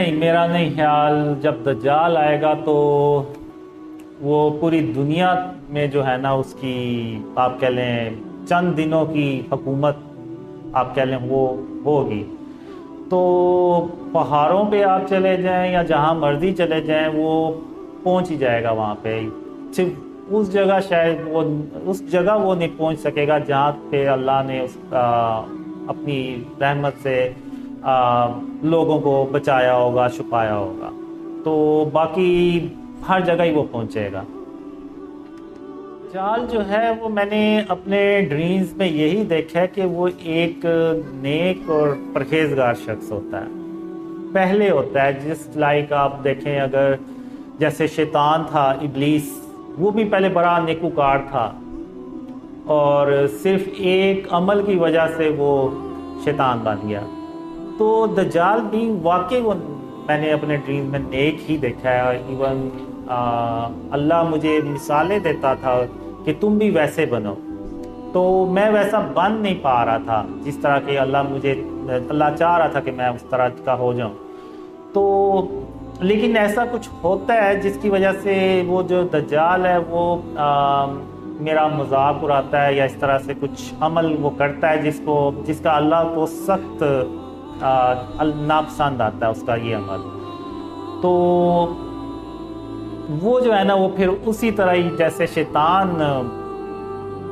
نہیں، میرا نہیں خیال جب دجال آئے گا تو وہ پوری دنیا میں جو ہے نا اس کی آپ کہہ لیں چند دنوں کی حکومت آپ کہہ لیں وہ ہوگی. تو پہاڑوں پہ آپ چلے جائیں یا جہاں مرضی چلے جائیں وہ پہنچ ہی جائے گا وہاں پہ. صرف اس جگہ شاید اس جگہ وہ نہیں پہنچ سکے گا جہاں پہ اللہ نے اپنی رحمت سے لوگوں کو بچایا ہوگا، چھپایا ہوگا. تو باقی ہر جگہ ہی وہ پہنچے گا. دجال جو ہے وہ میں نے اپنے ڈریمز میں یہی دیکھا ہے کہ وہ ایک نیک اور پرہیزگار شخص ہوتا ہے. پہلے ہوتا ہے جس لائک آپ دیکھیں اگر جیسے شیطان تھا ابلیس، وہ بھی پہلے بڑا نیکوکار تھا اور صرف ایک عمل کی وجہ سے وہ شیطان بن گیا. تو دجال بھی واقعی وہ میں نے اپنے ڈریم میں نیک ہی دیکھا ہے. ایون اللہ مجھے مثالیں دیتا تھا کہ تم بھی ویسے بنو، تو میں ویسا بن نہیں پا رہا تھا جس طرح کہ اللہ چاہ رہا تھا کہ میں اس طرح کا ہو جاؤں. تو لیکن ایسا کچھ ہوتا ہے جس کی وجہ سے وہ جو دجال ہے وہ میرا مذاق اڑاتا ہے یا اس طرح سے کچھ عمل وہ کرتا ہے جس کا اللہ کو سخت ناپسند آتا ہے اس کا یہ عمل. تو وہ جو ہے نا وہ پھر اسی طرح ہی جیسے شیطان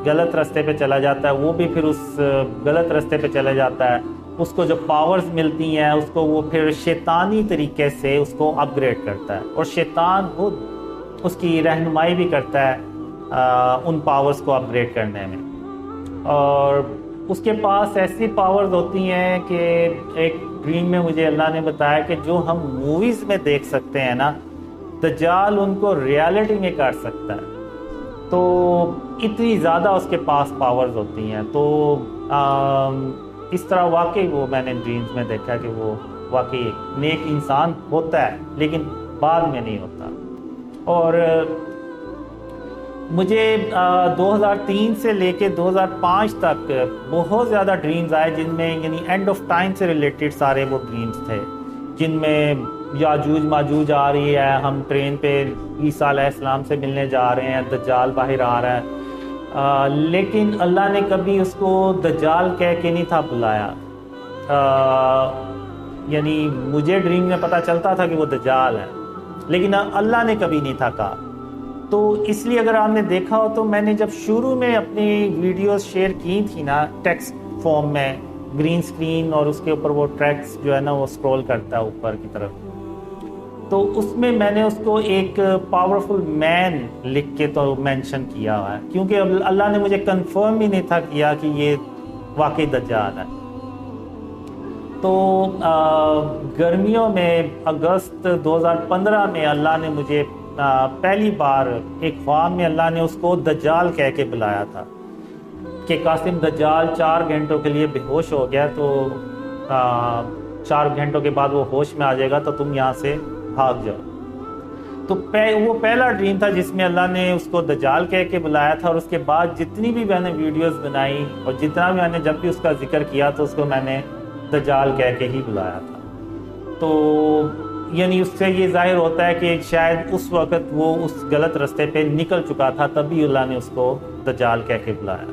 غلط راستے پہ چلا جاتا ہے وہ بھی پھر اس غلط راستے پہ چلا جاتا ہے. اس کو جو پاورز ملتی ہیں اس کو وہ پھر شیطانی طریقے سے اس کو اپ گریڈ کرتا ہے اور شیطان خود اس کی رہنمائی بھی کرتا ہے ان پاورز کو اپ گریڈ کرنے میں. اور اس کے پاس ایسی پاورز ہوتی ہیں کہ ایک ڈریم میں مجھے اللہ نے بتایا کہ جو ہم موویز میں دیکھ سکتے ہیں نا دجال ان کو ریالٹی میں کر سکتا ہے. تو اتنی زیادہ اس کے پاس پاورز ہوتی ہیں. تو اس طرح واقعی وہ میں نے ڈریمز میں دیکھا کہ وہ واقعی ایک نیک انسان ہوتا ہے لیکن بعد میں نہیں ہوتا. اور مجھے 2003 سے لے کے 2005 تک بہت زیادہ ڈریمز آئے جن میں یعنی اینڈ آف ٹائم سے ریلیٹڈ سارے وہ ڈریمز تھے جن میں یاجوج ماجوج آ رہی ہے، ہم ٹرین پہ عیسیٰ علیہ السلام سے ملنے جا رہے ہیں، دجال باہر آ رہا ہے. لیکن اللہ نے کبھی اس کو دجال کہہ کے نہیں تھا بلایا. یعنی مجھے ڈریم میں پتہ چلتا تھا کہ وہ دجال ہے لیکن اللہ نے کبھی نہیں تھا کہا. تو اس لیے اگر آپ نے دیکھا ہو تو میں نے جب شروع میں اپنی ویڈیوز شیئر کی تھی نا ٹیکسٹ فارم میں گرین سکرین اور اس کے اوپر وہ ٹریکس جو ہے نا وہ سکرول کرتا ہے اوپر کی طرف، تو اس میں نے اس کو ایک پاورفل مین لکھ کے تو مینشن کیا ہوا ہے کیونکہ اللہ نے مجھے کنفرم ہی نہیں تھا کیا کہ یہ واقعی دجال ہے. تو گرمیوں میں اگست 2015 میں اللہ نے مجھے پہلی بار ایک خواب میں اللہ نے اس کو دجال کہہ کے بلایا تھا کہ قاسم دجال 4 گھنٹوں کے لیے بے ہوش ہو گیا، تو 4 گھنٹوں کے بعد وہ ہوش میں آ جائے گا تو تم یہاں سے بھاگ جاؤ. تو وہ پہلا ڈریم تھا جس میں اللہ نے اس کو دجال کہہ کے بلایا تھا. اور اس کے بعد جتنی بھی میں نے ویڈیوز بنائی اور جتنا بھی میں نے جب بھی اس کا ذکر کیا تو اس کو میں نے دجال کہہ کے ہی بلایا تھا. تو یعنی اس سے یہ ظاہر ہوتا ہے کہ شاید اس وقت وہ اس غلط راستے پہ نکل چکا تھا، تبھی اللہ نے اس کو دجال کہہ کے بلایا.